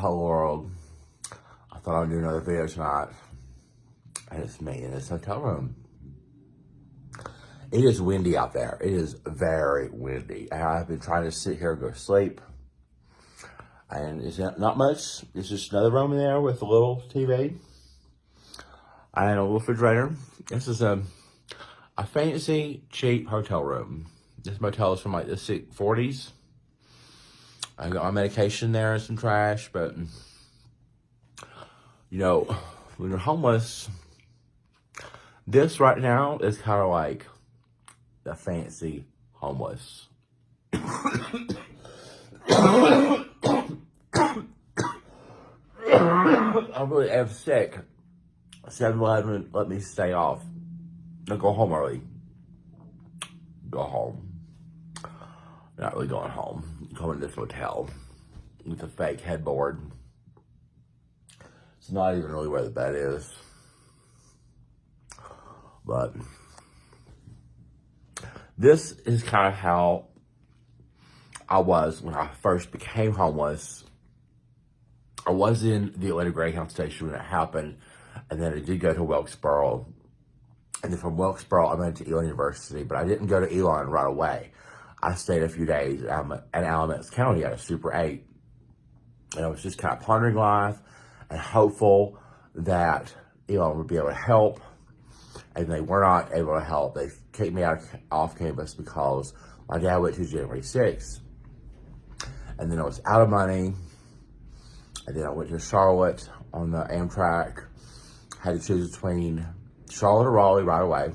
Hello world. I thought I'd do another video tonight. And it's me in this hotel room. It is windy out there. It is very windy. And I've been trying to sit here and go to sleep. And it's not much. It's just another room in there with a little TV. And a little refrigerator. This is a fancy, cheap hotel room. This motel is from like the 40s. I got my medication there and some trash, but you know, when you're homeless, this right now is kind of like the fancy homeless. I'm really am sick. 7-Eleven let me stay off. I'll go home early. Go home. Not really going home. Going to this hotel with a fake headboard. It's not even really where the bed is. But this is kind of how I was when I first became homeless. I was in the Atlanta Greyhound station when it happened. And then I did go to Wilkesboro. And then from Wilkesboro, I went to Elon University. But I didn't go to Elon right away. I stayed a few days at Alamance County at a Super 8. And I was just kind of pondering life and hopeful that Elon would be able to help. And they were not able to help. They kicked me off campus because my dad went to January 6th. And then I was out of money. And then I went to Charlotte on the Amtrak. Had to choose between Charlotte or Raleigh right away.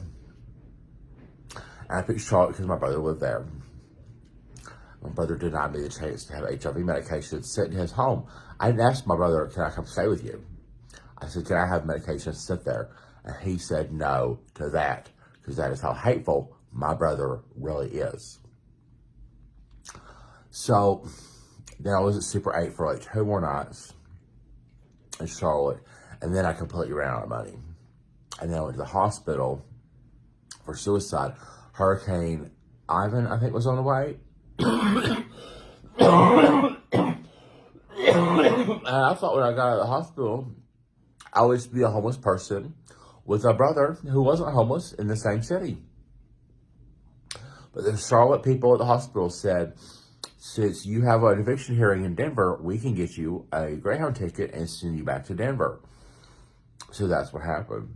And I picked Charlotte because my brother lived there. My brother denied me the chance to have HIV medication sit in his home. I didn't ask my brother, can I come stay with you? I said, can I have medication sit there? And he said no to that, because that is how hateful my brother really is. So then I was at Super 8 for like 2 more nights in Charlotte, and then I completely ran out of money. And then I went to the hospital for suicide. Hurricane Ivan, I think, was on the way. And I thought when I got out of the hospital, I would just be a homeless person with a brother who wasn't homeless in the same city. But the Charlotte people at the hospital said, since you have an eviction hearing in Denver, we can get you a Greyhound ticket and send you back to Denver. So that's what happened.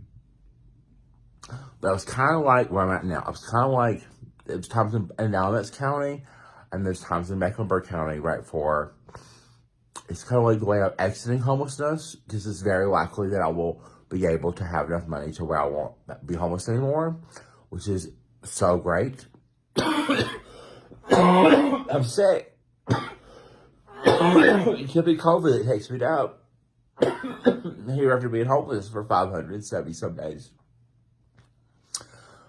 But I was kind of like where I'm at now. I was kind of like, there's times in Alamance County, and there's times in Mecklenburg County, right, for, it's kind of like the way I'm exiting homelessness, because it's very likely that I will be able to have enough money to where I won't be homeless anymore, which is so great. I'm sick. It could be COVID that takes me down. Here after being homeless for 570 some days.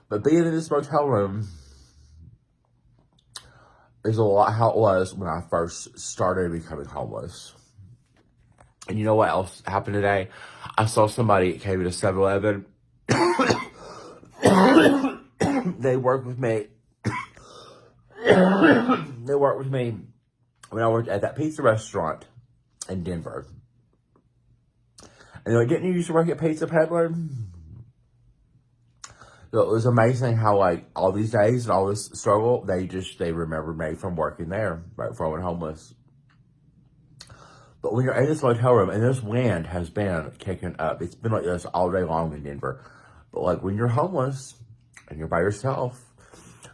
But being in this motel room is a lot how it was when I first started becoming homeless. And you know what else happened today? I saw somebody that came into 7-Eleven. They worked with me. They worked with me when I worked at that pizza restaurant in Denver. And didn't you used to work at Pizza Peddler? So it was amazing how, like, all these days and all this struggle, they remembered me from working there, right before I went homeless. But when you're in this motel room, and this wind has been kicking up, it's been like this all day long in Denver. But, like, when you're homeless and you're by yourself,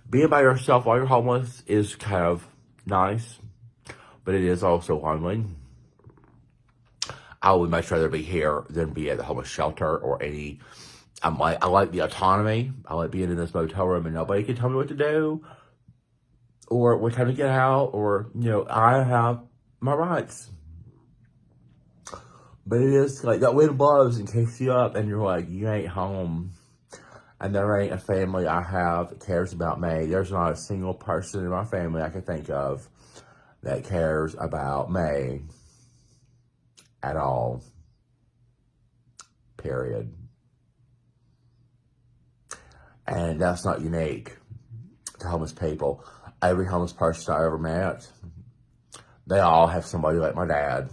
being by yourself while you're homeless is kind of nice, but it is also lonely. I would much rather be here than be at the homeless shelter or any. I like the autonomy. I like being in this motel room and nobody can tell me what to do or what time to get out, or, you know, I have my rights. But it is like that wind blows and kicks you up and you're like, you ain't home. And there ain't a family I have that cares about me. There's not a single person in my family I can think of that cares about me at all. Period. And that's not unique to homeless people. Every homeless person I ever met, they all have somebody like my dad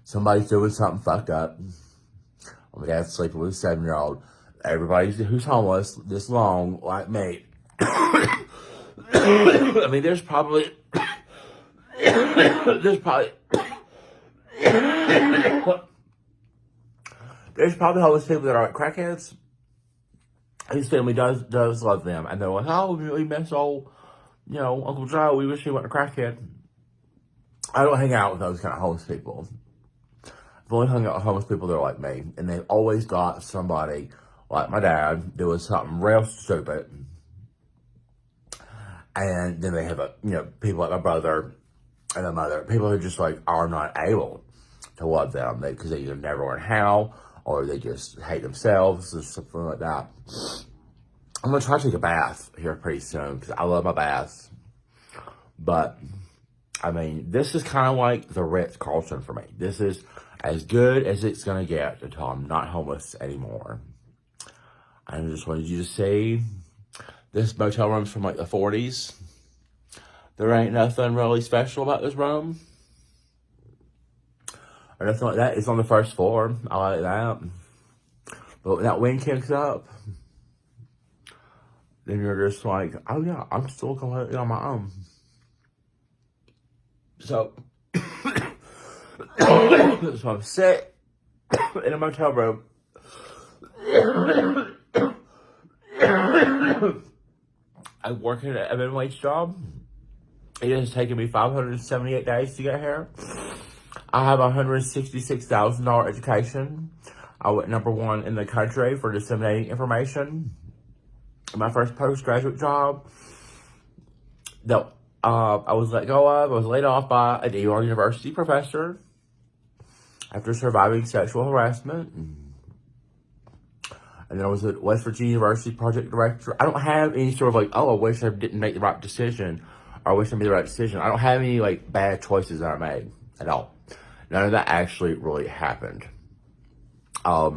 somebody's doing something fucked up. My dad's sleeping with a 7-year-old. Everybody who's homeless this long, like me. I mean, there's probably there's probably homeless people that are like crackheads. His family does love them, and they're like, oh, we miss old, Uncle Joe. We wish he wasn't a crackhead. I don't hang out with those kind of homeless people. I've only hung out with homeless people that are like me, and they've always got somebody like my dad doing something real stupid, and then they have people like my brother and my mother, people who just like are not able to love them because they either never learn how, or they just hate themselves or something like that. I'm gonna try to take a bath here pretty soon because I love my baths, but I mean, this is kind of like the Ritz-Carlton for me. This is as good as it's gonna get until I'm not homeless anymore. I just wanted you to see this motel room's from like the 40s. There ain't nothing really special about this room. Or nothing like that. It's on the first floor. I like that. But when that wind kicks up, then you're just like, oh yeah, I'm still completely on my own. So, so I'm sick in a motel room. I'm working at a minimum wage job. It has taken me 578 days to get here. I have a $166,000 education. I went #1 in the country for disseminating information. My first postgraduate job that I was let go of, I was laid off by a New York University professor after surviving sexual harassment. And then I was at West Virginia University project director. I don't have any sort of like, oh, I wish I didn't make the right decision, or I wish I made the right decision. I don't have any like bad choices that I made at all. None of that actually really happened. I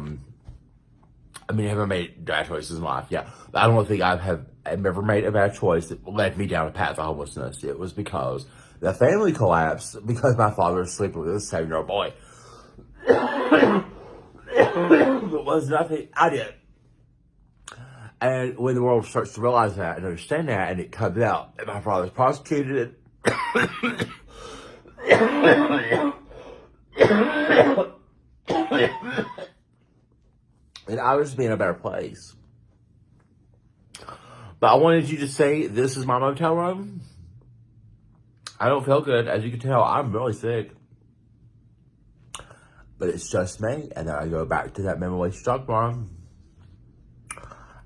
mean, have I made bad choices in life? Yeah. But I don't think I've ever made a bad choice that led me down a path of homelessness. It was because the family collapsed because my father was sleeping with a 7-year-old boy. It was nothing I did. And when the world starts to realize that and understand that, and it comes out, and my father's prosecuted, and I was just be in a better place. But I wanted you to say, this is my motel room. I don't feel good. As you can tell, I'm really sick. But it's just me. And then I go back to that memory struck room.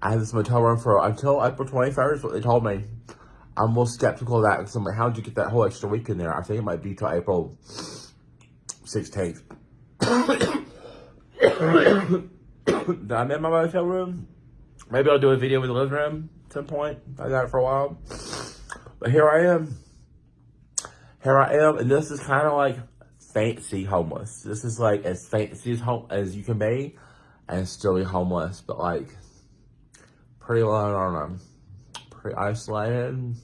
I have this motel room for until April 21st, what they told me. I'm a little skeptical of that because I'm like, how'd you get that whole extra week in there? I think it might be till April 16th. Did I make my motel room? Maybe I'll do a video with the living room at some point. I got it for a while. But here I am. And this is kind of like fancy homeless. This is like as fancy as you can be and still be homeless, but like pretty alone on them. Pretty isolated.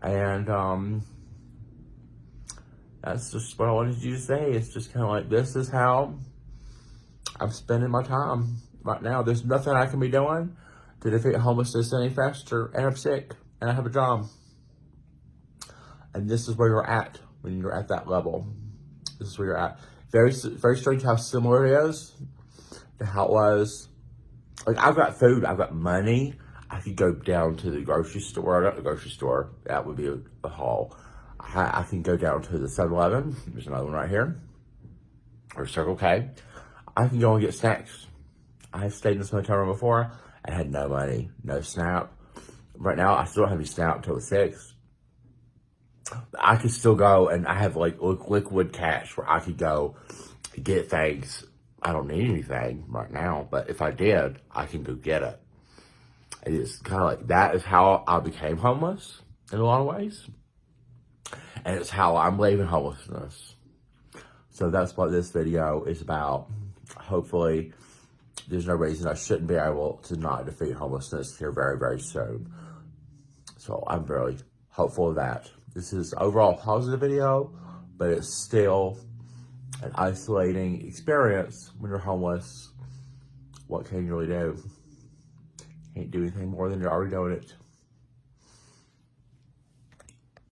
And that's just what I wanted you to say. It's just kind of like, this is how I'm spending my time right now. There's nothing I can be doing to defeat homelessness any faster, and I'm sick, and I have a job. And this is where you're at when you're at that level. This is where you're at. Very, very strange how similar it is to how it was. Like, I've got food, I've got money. I could go down to the grocery store. Not the grocery store, that would be a haul. I can go down to the 7-Eleven. There's another one right here. Or Circle K. I can go and get snacks. I've stayed in this motel room before. I had no money, no SNAP. Right now, I still don't have any SNAP until the 6th. I could still go, and I have like liquid cash where I could go get things. I don't need anything right now, but if I did, I can go get it. And it's kind of like, that is how I became homeless in a lot of ways. And it's how I'm leaving homelessness. So that's what this video is about. Hopefully, there's no reason I shouldn't be able to not defeat homelessness here very, very soon. So I'm very hopeful of that. This is overall a positive video, but it's still an isolating experience when you're homeless. What can you really do? Can't do anything more than you're already doing it.